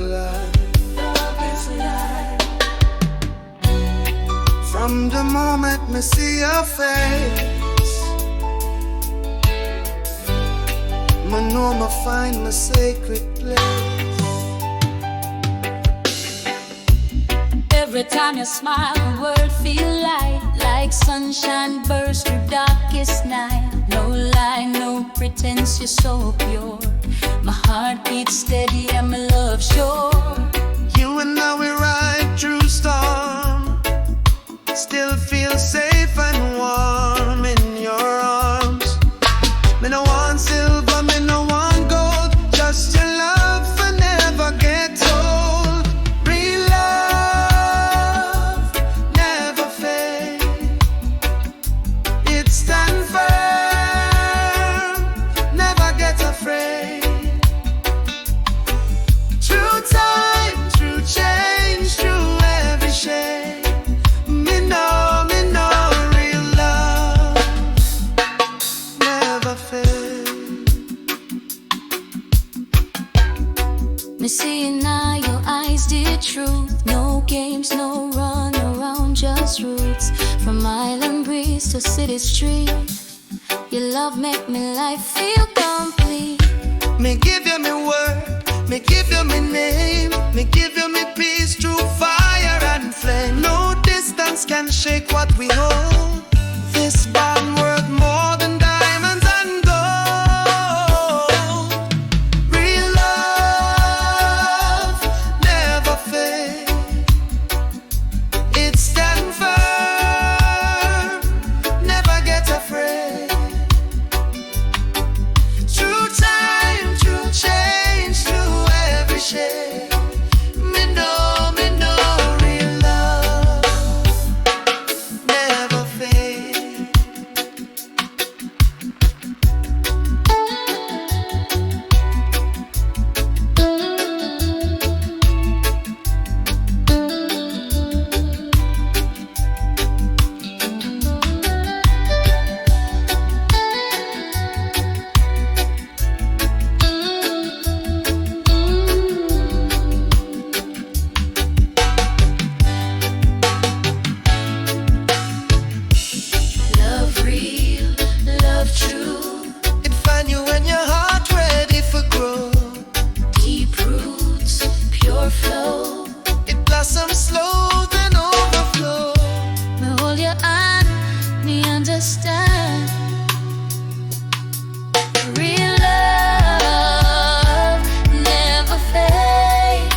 life. Love is life. From the moment me see your face, me know me find my sacred place. Every time you smile, the world feel light, like sunshine burst through darkest night. No lie, no pretense, you're so pure. My heart beats steady and my love sure. You and I, we ride through storm, still feel safe and warm in your arms. Me no want silver, me no want gold, just your love forever get old. Real love never fade, it stand firm, never get afraid. Through time, through change, through every shade, me know real love never fade. Me seeing now your eyes did truth. No games, no run around, just roots. From island breeze to city street, your love make me life feel complete. Me give you me word, me give you me name, me give you me peace through fire and flame. No distance can shake what we hold. This bond worth more than diamonds and gold. Real love never fade, it stand firm, never get afraid. Through time, through change, through every shade, me know real love never fade. Love real, love true, It find you when your heart ready for growth. deep roots, pure flow. It blossoms slow then overflow. Me hold your hand, me understand. Real love never fade.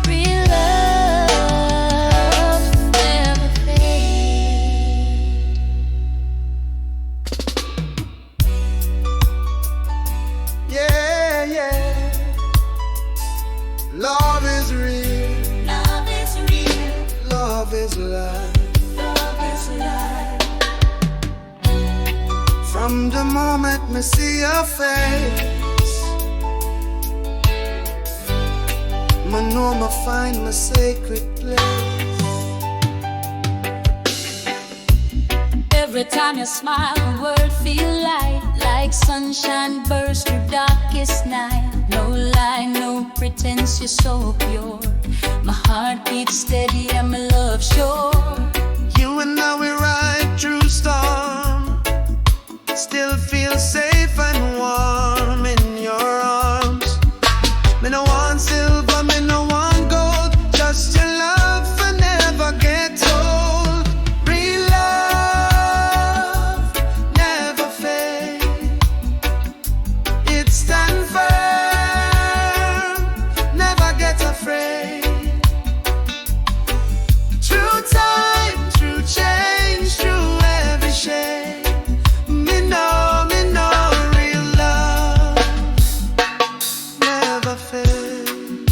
Real love never fade. Yeah, yeah. Love is real, Love is real. love is life. Love is life. From the moment me see your face, me know me find my sacred place. Every time you smile, the world feel light, like sunshine burst through darkest night. No lie, no pretense, you're so pure. My heart beats steady and my love sure. You and I, we ride through storm, still feel safe and warm in your arms. Me no want silver, me no want gold, just your love forever get old. Real love never fade, it stand firm, never get afraid. Through time, through change, through every shade, me know real love never fade.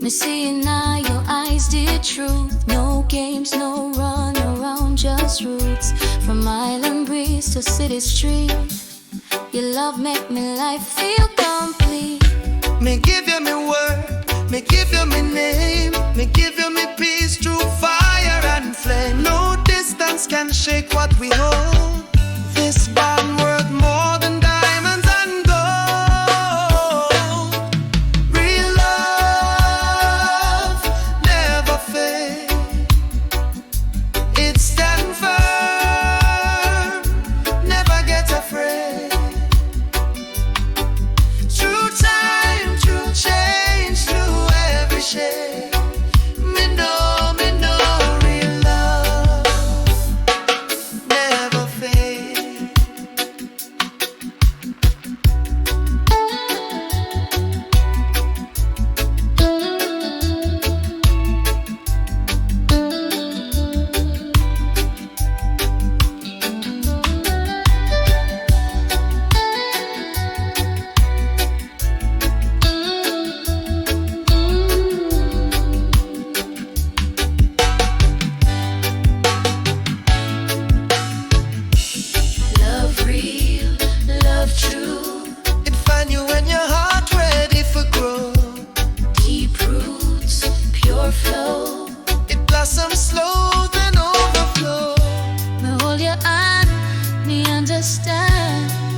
Me seeing now your eyes did truth. No games, no run around, just roots. From island breeze to city street, your love make me life feel complete. Me give you me word, me give you me name, me give you me peace through fire and flame. No distance can shake what we hold. This bond worth more than diamonds and gold. understand.